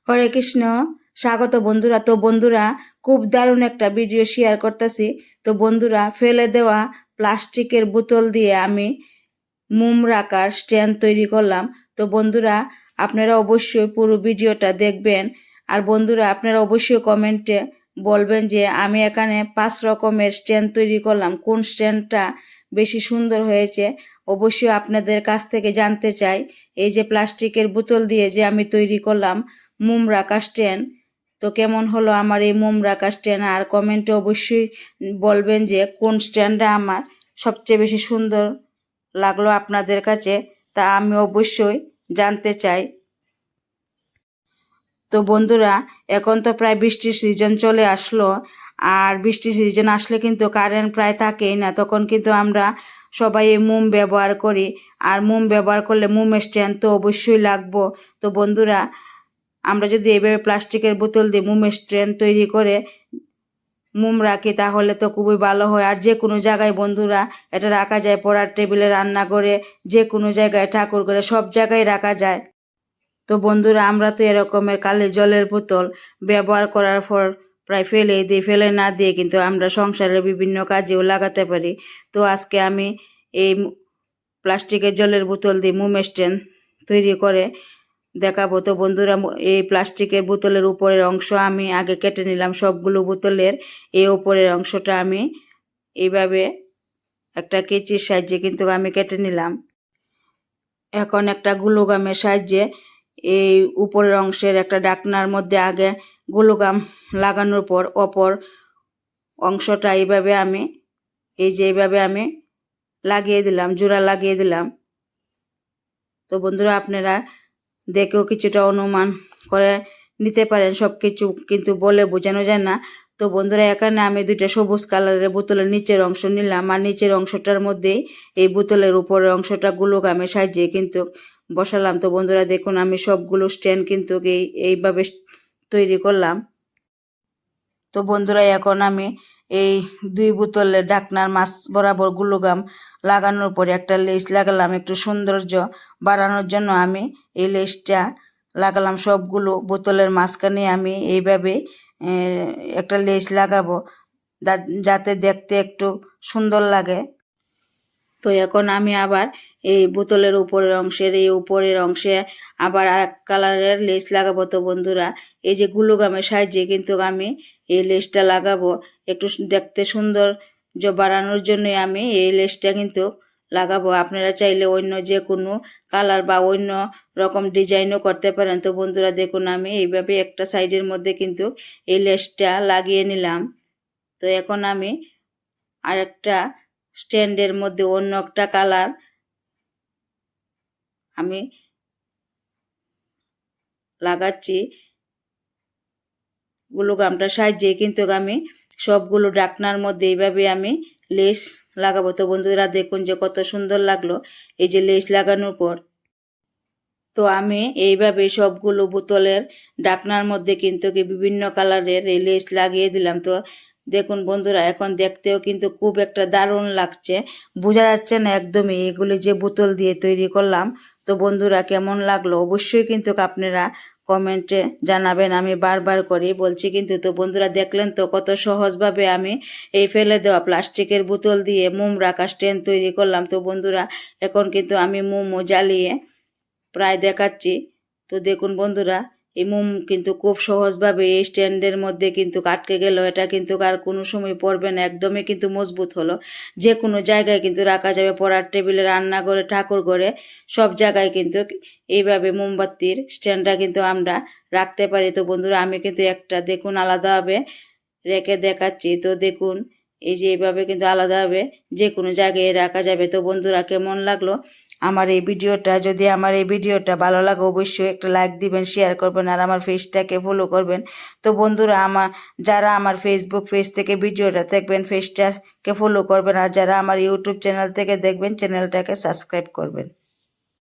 হরে কৃষ্ণ। স্বাগত বন্ধুরা। তো বন্ধুরা, খুব দারুণ একটা ভিডিও শেয়ার করতেছি। তো বন্ধুরা, ফেলে দেওয়া প্লাস্টিকের বোতল দিয়ে আমি মোম রাখার স্ট্যান্ড তৈরি করলাম। তো বন্ধুরা, আপনারা অবশ্যই পুরো ভিডিওটা দেখবেন। আর বন্ধুরা, আপনারা অবশ্যই কমেন্টে বলবেন যে আমি এখানে 5 রকমের স্ট্যান্ড তৈরি করলাম, কোন স্ট্যান্ডটা বেশি সুন্দর হয়েছে। অবশ্যই আপনাদের কাছ থেকে জানতে চাই, এই যে প্লাস্টিকের বোতল দিয়ে যে আমি তৈরি করলাম মোম রাখা স্ট্যান্ড, তো কেমন হলো আমার এই মোম রাখা স্ট্যান্ড। আর কমেন্টে অবশ্যই বলবেন যে কোন স্ট্যান্ডটা আমার সবচেয়ে বেশি সুন্দর লাগলো আপনাদের কাছে, তা আমি অবশ্যই জানতে চাই। তো বন্ধুরা, এখন তো প্রায় বৃষ্টির সিজন চলে আসলো। আর বৃষ্টির সিজন আসলে কিন্তু কারেন্ট প্রায় থাকেই না, তখন কিন্তু আমরা সবাই এই মোম ব্যবহার করি। আর মোম ব্যবহার করলে মোমের স্ট্যান্ড তো অবশ্যই লাগবো। তো বন্ধুরা, আমরা যদি এইভাবে প্লাস্টিকের বোতল দিয়ে মোমের স্ট্যান্ড তৈরি করে মোম রাখি তাহলে তো খুবই ভালো হয়। আর যে কোনো জায়গায় বন্ধুরা এটা রাখা যায়, পড়ার টেবিলে, রান্না করে, যে কোনো জায়গায়, ঠাকুর ঘরে, সব জায়গায় রাখা যায়। তো বন্ধুরা, আমরা তো এরকমের কালি জলের বোতল ব্যবহার করার পর প্রায় ফেলে দিই। ফেলে না দিয়ে কিন্তু আমরা সংসারের বিভিন্ন কাজেও লাগাতে পারি। তো আজকে আমি এই প্লাস্টিকের জলের বোতল দিয়ে মোমের স্ট্যান্ড তৈরি করে দেখাবো। তো বন্ধুরা, এই প্লাস্টিকের বোতলের উপরের অংশ আমি আগে কেটে নিলাম। সবগুলো বোতলের এই উপরের অংশটা আমি এইভাবে একটা কেচির সাহায্যে কিন্তু আমি কেটে নিলাম। এখন একটা গ্লুগামের সাহায্যে এই উপরের অংশের একটা ঢাকনার মধ্যে আগে গ্লুগাম লাগানোর পর অপর অংশটা এইভাবে আমি এইভাবে আমি লাগিয়ে দিলাম, জোড়া লাগিয়ে দিলাম। তো বন্ধুরা, আপনারা দেখেও কিছুটা অনুমান করে নিতে পারেন, সব কিছু কিন্তু বলে বোঝানো যায় না। তো বন্ধুরা, এখানে আমি 2টা সবুজ কালারের বোতলের নিচের অংশ নিলাম। আর নিচের অংশটার মধ্যেই এই বোতলের উপরের অংশটা গ্লুগামের সাহায্যে কিন্তু বসালাম। তো বন্ধুরা দেখুন, আমি সবগুলো স্ট্যান্ড কিন্তু এইভাবে তৈরি করলাম। তো বন্ধুরা, এখন আমি এই 2 বোতলের ঢাকনার মাছ বরাবর গ্লুগাম লাগানোর পরে একটা লেস লাগালাম। একটু সৌন্দর্য বাড়ানোর জন্য আমি এই লেসটা লাগালাম। সবগুলো বোতলের মাঝখানে আমি এইভাবে একটা লেস লাগাবো, যাতে দেখতে একটু সুন্দর লাগে। তো এখন আমি আবার এই বোতলের উপরের অংশে আবার আর কালারের লেস লাগাবো। তো বন্ধুরা, এই যে গ্লুগামের সাহায্যে কিন্তু আমি এই লেসটা লাগাবো, একটু দেখতে সুন্দর বাড়ানোর জন্য আমি এই লেসটা কিন্তু লাগাবো। আপনারা চাইলে অন্য যে কোনো কালার বা অন্য রকম ডিজাইনও করতে পারেন। তো বন্ধুরা দেখুন, আমি এইভাবে একটা সাইডের মধ্যে কিন্তু এই লেসটা লাগিয়ে নিলাম। তো এখন আমি আরেকটা স্ট্যান্ডের মধ্যে অন্য একটা কালার আমি লাগাচ্ছি। গ্লুগামটার সাহায্যে কিন্তু আমি সবগুলো ঢাকনার মধ্যে এইভাবে আমি লেস লাগাবো। তো বন্ধুরা দেখুন যে কত সুন্দর লাগলো এই যে লেস লাগানোর পর। তো আমি এইভাবে সবগুলো বোতলের ঢাকনার মধ্যে কিন্তু বিভিন্ন কালারের এই লেস লাগিয়ে দিলাম। তো দেখুন বন্ধুরা, এখন দেখতেও কিন্তু খুব একটা দারুণ লাগছে, বোঝা যাচ্ছে না একদমই এগুলি যে বোতল দিয়ে তৈরি করলাম। তো বন্ধুরা, কেমন লাগলো অবশ্যই কিন্তু আপনারা কমেন্টে জানাবেন। আমি বারবার করে বলছি কিন্তু। তো বন্ধুরা দেখলেন তো কত সহজভাবে আমি এই ফেলে দেওয়া প্লাস্টিকের বোতল দিয়ে মোম রাখা স্ট্যান্ড তৈরি করলাম। তো বন্ধুরা, এখন কিন্তু আমি মোমও জ্বালিয়ে প্রায় দেখাচ্ছি। তো দেখুন বন্ধুরা, এই মোম কিন্তু খুব সহজভাবে এই স্ট্যান্ডের মধ্যে কিন্তু আটকে গেল। এটা কিন্তু আর কোনো সময় পড়বে না, একদমই কিন্তু মজবুত হলো। যে কোনো জায়গায় কিন্তু রাখা যাবে, পড়ার টেবিলে, রান্নাঘরে, ঠাকুর ঘরে, সব জায়গায় কিন্তু এইভাবে মোমবাতির স্ট্যান্ডটা কিন্তু আমরা রাখতে পারি। তো বন্ধুরা, আমি কিন্তু একটা দেখুন আলাদাভাবে রেখে দেখাচ্ছি। তো দেখুন, এই যে এইভাবে কিন্তু আলাদাভাবে যে কোনো জায়গায় রাখা যাবে। তো বন্ধুরা, কেমন লাগলো আমার এই ভিডিওটা? যদি আমার এই ভিডিওটা ভালো লাগে অবশ্যই একটা লাইক দিবেন, শেয়ার করবেন, আর আমার পেজটাকে ফলো করবেন। তো বন্ধুরা, যারা আমার ফেসবুক পেজ থেকে ভিডিওটা দেখবেন পেজটাকে ফলো করবেন, আর যারা আমার ইউটিউব চ্যানেল থেকে দেখবেন চ্যানেলটাকে সাবস্ক্রাইব করবেন।